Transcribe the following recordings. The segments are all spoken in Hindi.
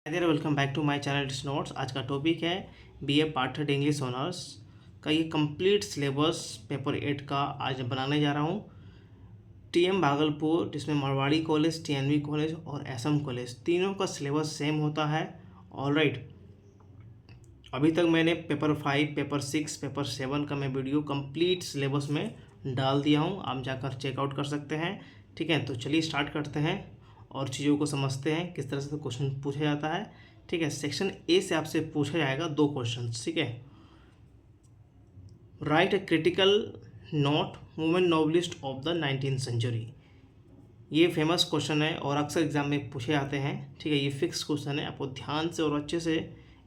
There welcome back to my channel it's notes. आज का टॉपिक है BA part third English honours का ये कंप्लीट सिलेबस पेपर 8 का आज बनाने जा रहा हूँ। टीएम भागलपुर, जिसमें मारवाड़ी कॉलेज, टीएनवी कॉलेज और एसएम कॉलेज तीनों का सिलेबस सेम होता है। ऑलराइट, अभी तक मैंने पेपर 5, पेपर 6, पेपर 7 का मैं वीडियो कंप्लीट सिलेबस में डाल दिया हूँ, आप जाकर चेकआउट कर सकते हैं। ठीक है, तो चलिए स्टार्ट करते हैं और चीज़ों को समझते हैं किस तरह से क्वेश्चन पूछा जाता है। ठीक है, सेक्शन ए से आपसे पूछा जाएगा 2 क्वेश्चन। ठीक है, write a critical note women novelist of the 19th century. ये फेमस क्वेश्चन है और अक्सर एग्जाम में पूछे जाते हैं। ठीक है, ये फिक्स क्वेश्चन है, आपको ध्यान से और अच्छे से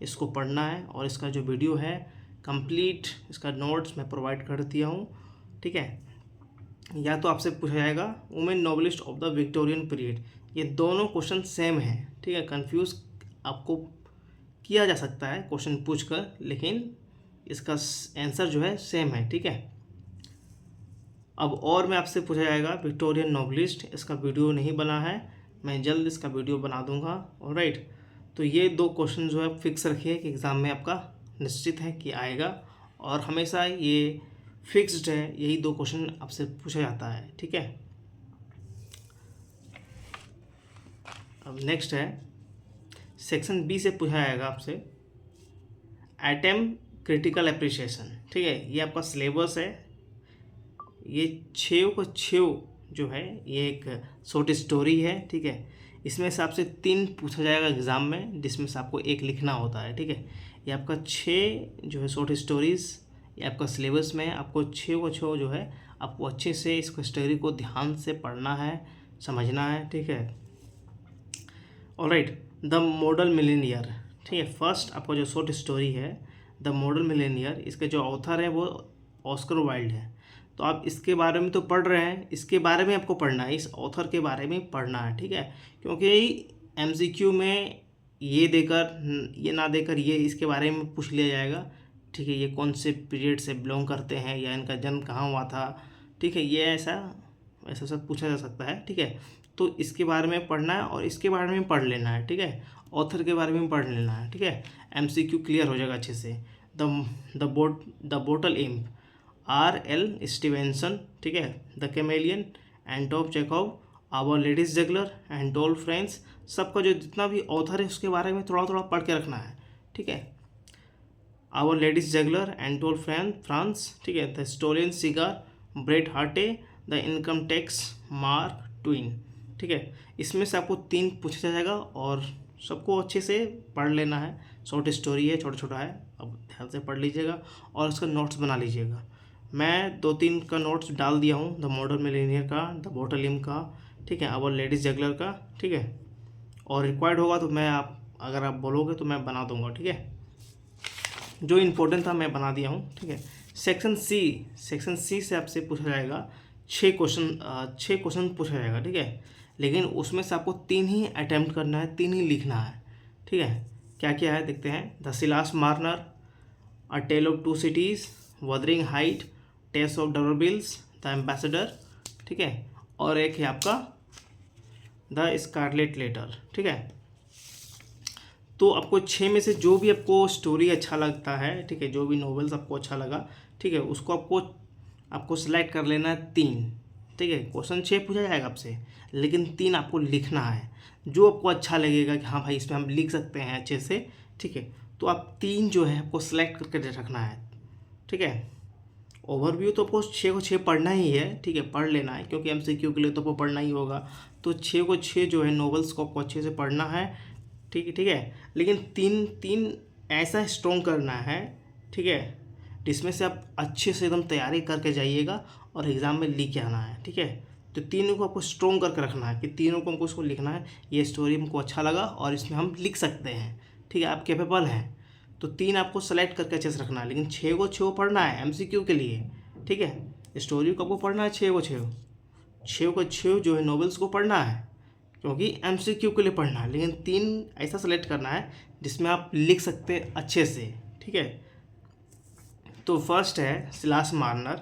इसको पढ़ना है। और इसका जो वीडियो है कंप्लीट, इसका नोट्स मैं प्रोवाइड कर दिया हूँ। ठीक है, या तो आपसे पूछा जाएगा women novelist of the Victorian period. ये दोनों क्वेश्चन सेम है। ठीक है, कंफ्यूज आपको किया जा सकता है क्वेश्चन पूछकर, लेकिन इसका आंसर जो है सेम है। ठीक है, अब और मैं आपसे पूछा जाएगा विक्टोरियन नॉवलिस्ट, इसका वीडियो नहीं बना है, मैं जल्द इसका वीडियो बना दूंगा। ऑलराइट, तो ये 2 क्वेश्चन जो है फिक्स रखिए कि एग्ज़ाम में आपका निश्चित है कि आएगा, और हमेशा ये फिक्स्ड है, यही 2 क्वेश्चन आपसे पूछा जाता है। ठीक है, अब नेक्स्ट है सेक्शन बी से पूछा जाएगा आपसे एटम क्रिटिकल एप्रिसिएशन। ठीक है, ये आपका सिलेबस है। ये 6 को 6 जो है ये एक शॉर्ट स्टोरी है। ठीक है, इसमें से आपसे 3 पूछा जाएगा एग्ज़ाम में, जिसमें से आपको 1 लिखना होता है। ठीक है, ये आपका 6 जो है शॉर्ट स्टोरीज़, ये आपका सिलेबस में आपको 6 को 6 जो है आपको अच्छे से इस स्टोरी को ध्यान से पढ़ना है, समझना है। ठीक है, ऑलराइट, द मॉडल मिलेनियर। ठीक है, फर्स्ट आपका जो शॉर्ट स्टोरी है द मॉडल मिलेनियर, इसके जो ऑथर है वो ऑस्कर वाइल्ड है। तो आप इसके बारे में तो पढ़ रहे हैं, इसके बारे में आपको पढ़ना है, इस ऑथर के बारे में पढ़ना है। ठीक है, क्योंकि एमसीक्यू में ये देकर ये ना देकर ये इसके बारे में पूछ लिया जाएगा। ठीक है, ये कौन से पीरियड से बिलोंग करते हैं या इनका जन्म कहाँ हुआ था। ठीक है, ये ऐसा ऐसा सब पूछा जा सकता है। ठीक है, तो इसके बारे में पढ़ना है और इसके बारे में पढ़ लेना है। ठीक है, ऑथर के बारे में पढ़ लेना है। ठीक है, एमसीक्यू क्लियर हो जाएगा अच्छे से। The bottle imp, R.L. Stevenson. ठीक है, the chameleon, Anton Chekhov, our lady's juggler Anatole France. सबका जो जितना भी ऑथर है उसके बारे में थोड़ा थोड़ा पढ़ के रखना है। ठीक है, our lady's juggler Anatole France. ठीक है, the historian cigar, Bret Harte, the income tax, Mark Twain. ठीक है, इसमें से आपको 3 पूछा जाएगा और सबको अच्छे से पढ़ लेना है। शॉर्ट स्टोरी है, छोटा छोटा है, अब ध्यान से पढ़ लीजिएगा और उसका नोट्स बना लीजिएगा। मैं 2-3 का नोट्स डाल दिया हूँ, द मॉडल मिलेनियर का, द बोटलिम का, ठीक है, आवर लेडीज जगलर का। ठीक है, और रिक्वायर्ड होगा तो मैं अगर आप बोलोगे तो मैं बना दूंगा। ठीक है, जो इम्पोर्टेंट था मैं बना दिया हूँ। ठीक है, सेक्शन सी से आपसे पूछा जाएगा 6 क्वेश्चन पूछा जाएगा। ठीक है, लेकिन उसमें से आपको 3 ही अटैम्प्ट करना है, 3 ही लिखना है। ठीक है, क्या क्या है देखते हैं। The Silas Marner, a tale of 2 cities, Wuthering Height, Tess of D'Urbervilles, the ambassador. ठीक है, और एक है आपका द स्कारलेट लेटर। ठीक है, तो आपको 6 में से जो भी आपको स्टोरी अच्छा लगता है, ठीक है, जो भी नॉवेल्स आपको अच्छा लगा, ठीक है, उसको आपको सेलेक्ट कर लेना है 3। ठीक है, क्वेश्चन 6 पूछा जाएगा आपसे, लेकिन 3 आपको लिखना है, जो आपको अच्छा लगेगा कि हाँ भाई इसमें हम लिख सकते हैं अच्छे से। ठीक है, तो आप 3 जो है आपको सेलेक्ट करके रखना है। ठीक है, ओवरव्यू तो आपको 6 को 6 पढ़ना ही है। ठीक है, पढ़ लेना है, क्योंकि एमसीक्यू के लिए तो आपको पढ़ना ही होगा। तो 6 को 6 जो है नॉवेल्स को आपको अच्छे से पढ़ना है। ठीक है, लेकिन 3 ऐसा स्ट्रॉन्ग करना है। ठीक है, जिसमें से आप अच्छे से एकदम तैयारी करके जाइएगा और एग्ज़ाम में लिख के आना है। ठीक है, तो तीनों को आपको स्ट्रॉन्ग करके रखना है कि तीनों को हमको उसको लिखना है, ये स्टोरी हमको अच्छा लगा और इसमें हम लिख सकते हैं। ठीक है, आप कैपेबल हैं, तो 3 आपको सेलेक्ट करके अच्छे से रखना है, लेकिन 6 को 6 पढ़ना है एमसीक्यू के लिए। ठीक है, स्टोरी को आपको पढ़ना है 6 को 6 जो है नॉवेल्स को पढ़ना है, क्योंकि एमसीक्यू के लिए पढ़ना है, लेकिन 3 ऐसा सेलेक्ट करना है जिसमें आप लिख सकते हैं अच्छे से। ठीक है, तो फर्स्ट है सिलास मार्नर,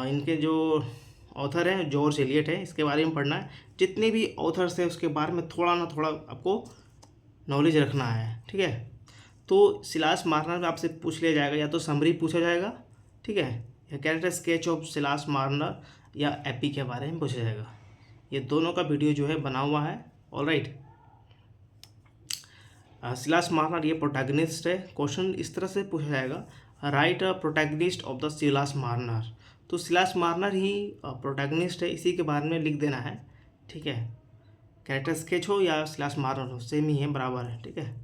इनके जो ऑथर हैं जॉर्ज एलियट है, इसके बारे में पढ़ना है। जितने भी ऑथर्स हैं उसके बारे में थोड़ा ना थोड़ा आपको नॉलेज रखना है, ठीक है। तो सिलास मार्नर में आपसे पूछ लिया जाएगा, या तो समरी पूछा जाएगा, ठीक है, या character sketch of Silas Marner या एपी के बारे में पूछा जाएगा। ये दोनों का वीडियो जो है बना हुआ है, ऑलराइट। सिलास मार्नर ये प्रोटैगनिस्ट है। क्वेश्चन इस तरह से पूछा जाएगा, write a protagonist of the Silas Marner. तो सिलास मार्नर ही प्रोटैगनिस्ट है, इसी के बारे में लिख देना है, ठीक है। कैरेक्टर स्केच हो या सिलास मार्नर हो, सेम ही है, बराबर है, ठीक है।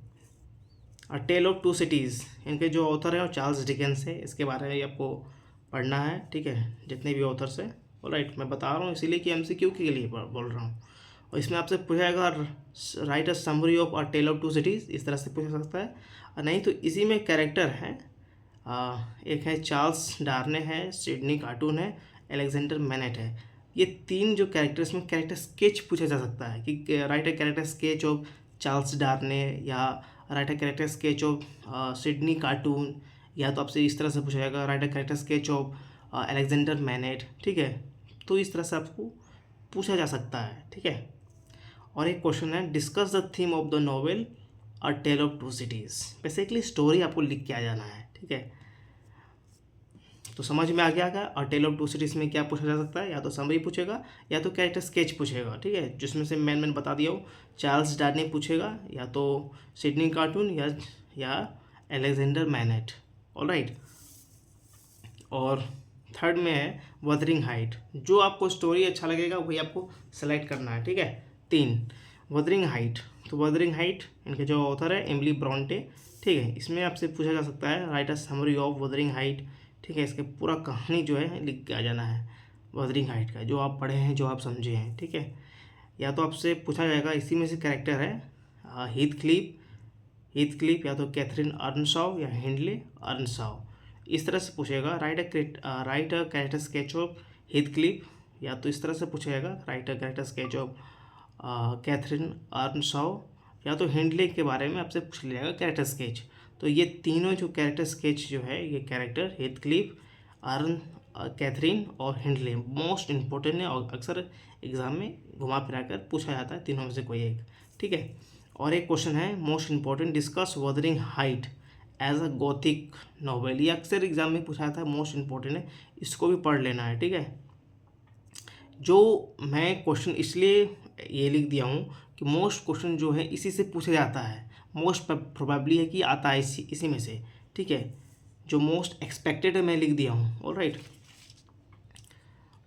अ टेल ऑफ टू सिटीज़, इनके जो ऑथर हैं वो चार्ल्स डिकेंस है। इसके बारे में आपको पढ़ना है, ठीक है, जितने भी ऑथर्स हैं, ऑलराइट। मैं बता रहा हूँ इसीलिए कि एमसीक्यू के लिए बोल रहा हूँ। और इसमें आपसे पूछाएगा write a summary of a tale of two cities, इस तरह से पूछ सकता है। और नहीं तो इसी में कैरेक्टर हैं, एक है चार्ल्स डार्ने है, सिडनी कार्टून है, अलेक्जेंडर मैनेट है। ये तीन जो कैरेक्टर्स में कैरेक्टर स्केच पूछा जा सकता है कि write a character sketch of Charles Darnay, या write a character sketch of Sydney Carton, या तो आपसे इस तरह से पूछा जाएगा write a character sketch of Alexander Manette, ठीक है। तो इस तरह से आपको पूछा जा सकता है, ठीक है। और एक क्वेश्चन है, discuss the theme of the novel a tale of two cities. Basically story आपको लिख के आ जाना है, ठीक है। तो समझ में आ गया क्या, और टेल ऑफ टू सिटीज़ में क्या पूछा जा सकता है, या तो समरी पूछेगा या तो कैरेक्टर स्केच पूछेगा, ठीक है, जिसमें से मैंने बता दिया हूँ, चार्ल्स डार्ने पूछेगा, या तो सिडनी कार्टून, या अलेक्जेंडर मैनेट, ऑलराइट। और थर्ड में है वदरिंग हाइट। जो आपको स्टोरी अच्छा लगेगा वही आपको सेलेक्ट करना है, ठीक है। 3 वदरिंग हाइट। तो वदरिंग हाइट इनके जो ऑथर है एमिली ब्रॉन्टे, ठीक है। इसमें आपसे पूछा जा सकता है right a summary of Wuthering height, ठीक है। इसके पूरा कहानी जो है लिख के आ जाना है वदरिंग हाइट का, जो आप पढ़े हैं, जो आप समझे हैं, ठीक है। या तो आपसे पूछा जाएगा, इसी में से कैरेक्टर है हीथ क्लिप, या तो कैथरीन अर्नशाउ या हिंडले अर्नशाउ, इस तरह से पूछेगा write a character sketch of Heathcliff, या तो इस तरह से पूछेगा write a character sketch of Catherine Earnshaw, या तो हिंडले के बारे में आपसे पूछ लिया जाएगा कैरेक्टर स्केच। तो ये तीनों जो कैरेक्टर स्केच जो है, ये कैरेक्टर हीथ क्लिप, अर्न, कैथरीन और हिंडले मोस्ट इंपॉर्टेंट है, और अक्सर एग्जाम में घुमा फिरा कर पूछा जाता है, तीनों में से कोई एक, ठीक है। और एक क्वेश्चन है most important, discuss Wuthering Heights as a gothic novel. ये अक्सर एग्जाम में पूछा जाता है, मोस्ट इंपॉर्टेंट है, इसको भी पढ़ लेना है, ठीक है। जो मैं क्वेश्चन इसलिए ये लिख दिया हूँ कि मोस्ट क्वेश्चन जो है इसी से पूछा जाता है, मोस्ट प्रोबेबली है कि आता है इसी में से, ठीक है। जो मोस्ट एक्सपेक्टेड है मैं लिख दिया हूँ, alright.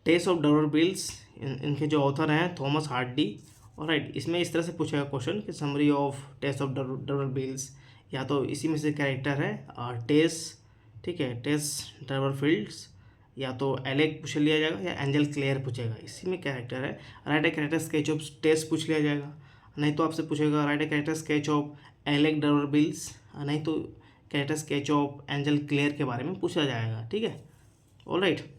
Test of dollar bills, इनके जो ऑथर हैं थॉमस हार्डी, ऑलराइट। इसमें इस तरह से पूछेगा क्वेश्चन कि summary of test of dollar bills, या तो इसी में से कैरेक्टर है टेस, ठीक है, टेस डरवरफील्ड्स, या तो एलेक पूछ लिया जाएगा, या एंजल क्लेयर पूछेगा, इसी में कैरेक्टर है। Write a character sketch of Tess पूछ लिया जाएगा, नहीं तो आपसे पूछेगा write a character sketch of Alec D'Urbervilles, नहीं तो character sketch of Angel Clare के बारे में पूछा जाएगा, ठीक है, ऑलराइट।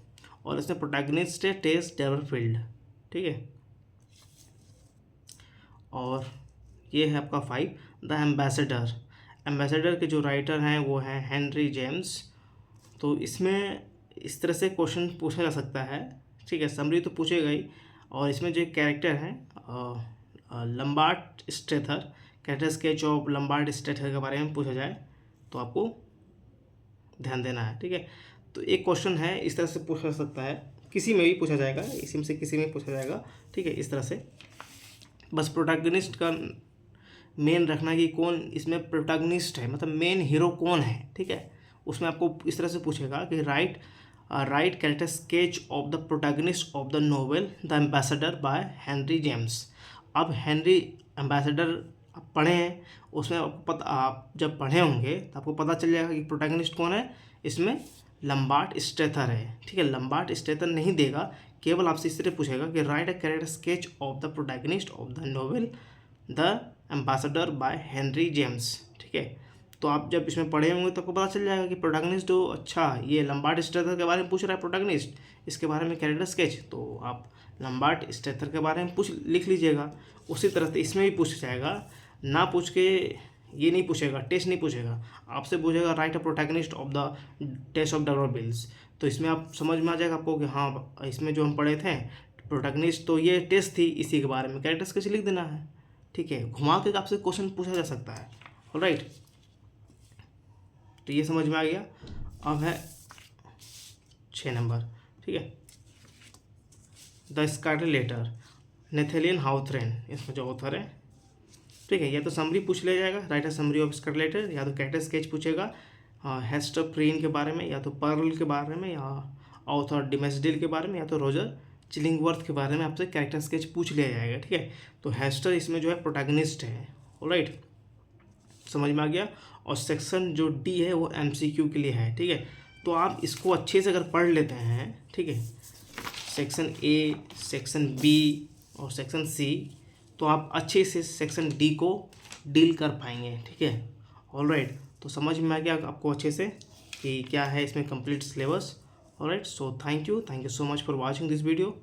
और इसमें प्रोटैगनिस्ट है टेस डेवरफील्ड, ठीक है। और ये है आपका 5 द एम्बेसडर। एम्बेसडर के जो राइटर हैं वो हैं हेनरी जेम्स। तो इसमें इस तरह से क्वेश्चन पूछा जा सकता है, ठीक है, समरी तो पूछेगा ही। और इसमें जो कैरेक्टर हैं Lambert Strether, character sketch of Lambert Strether के बारे में पूछा जाए तो आपको ध्यान देना है, ठीक है। तो एक क्वेश्चन है इस तरह से पूछा जा सकता है, किसी में भी पूछा जाएगा, इसी में से किसी में पूछा जाएगा, ठीक है, इस तरह से। बस प्रोटैगनिस्ट का मेन रखना कि कौन इसमें प्रोटैगनिस्ट है, मतलब मेन हीरो कौन है, ठीक है। उसमें आपको इस तरह से पूछेगा कि write character sketch of the protagonist of the novel the Ambassador by Henry James. अब हेनरी एम्बेसडर आप पढ़े हैं, उसमें आपको पता, आप जब पढ़े होंगे तो आपको पता चल जाएगा कि प्रोटैगनिस्ट कौन है। इसमें लम्बार्ड स्ट्रेथर है, ठीक है। लम्बार्ड स्ट्रेथर नहीं देगा, केवल आपसे इस तरह पूछेगा कि write a character sketch of the protagonist of the novel the Ambassador by Henry James, ठीक है। तो आप जब इसमें पढ़े होंगे तो आपको पता चल जाएगा कि प्रोटैगनिस्ट जो, अच्छा ये लम्बार्ड स्ट्रेथर के बारे में पूछ रहा है प्रोटैगनिस्ट, इसके बारे में कैरेक्टर स्केच, तो आप लम्बार्ड स्ट्रेथर के बारे में लिख लीजिएगा। उसी तरह से इसमें भी पूछ जाएगा, ना पूछ के ये नहीं पूछेगा, टेस्ट नहीं पूछेगा, आपसे पूछेगा write a protagonist of the test of dollar bills. तो इसमें आप समझ में आ जाएगा आपको कि हाँ, इसमें जो हम पढ़े थे प्रोटैगनिस्ट तो ये टेस्ट थी, इसी के बारे में कैरेक्टर स्केच लिख देना है, ठीक है, घुमा के आपसे क्वेश्चन पूछा जा सकता है। ऑलराइट, तो ये समझ में आ गया। अब है 6 नंबर, ठीक है, द स्कार्लेट लेटर, नेथेलियन हाउथरेन, इसमें जो ऑथर है, ठीक है। या तो समरी पूछ लिया जाएगा, write a summary of Scarlet Letter, या तो कैरेक्टर स्केच पूछेगा हेस्टर प्रीन के बारे में, या तो पर्ल के बारे में, या ऑथर डिमेस्डेल के बारे में, या तो रोजर चिलिंगवर्थ के बारे में आपसे कैरेक्टर स्केच पूछ लिया जाएगा, ठीक है। तो हेस्टर इसमें जो है प्रोटैगनिस्ट है। ऑलराइट, समझ में आ गया। और सेक्शन जो डी है वो एमसीक्यू के लिए है, ठीक है। तो आप इसको अच्छे से अगर पढ़ लेते हैं, ठीक है, सेक्शन ए, सेक्शन बी और सेक्शन सी, तो आप अच्छे से सेक्शन डी को डील कर पाएंगे, ठीक है। ऑलराइट, तो समझ में आ गया आपको अच्छे से कि क्या है इसमें complete syllabus. Alright, so thank you so much for watching this video.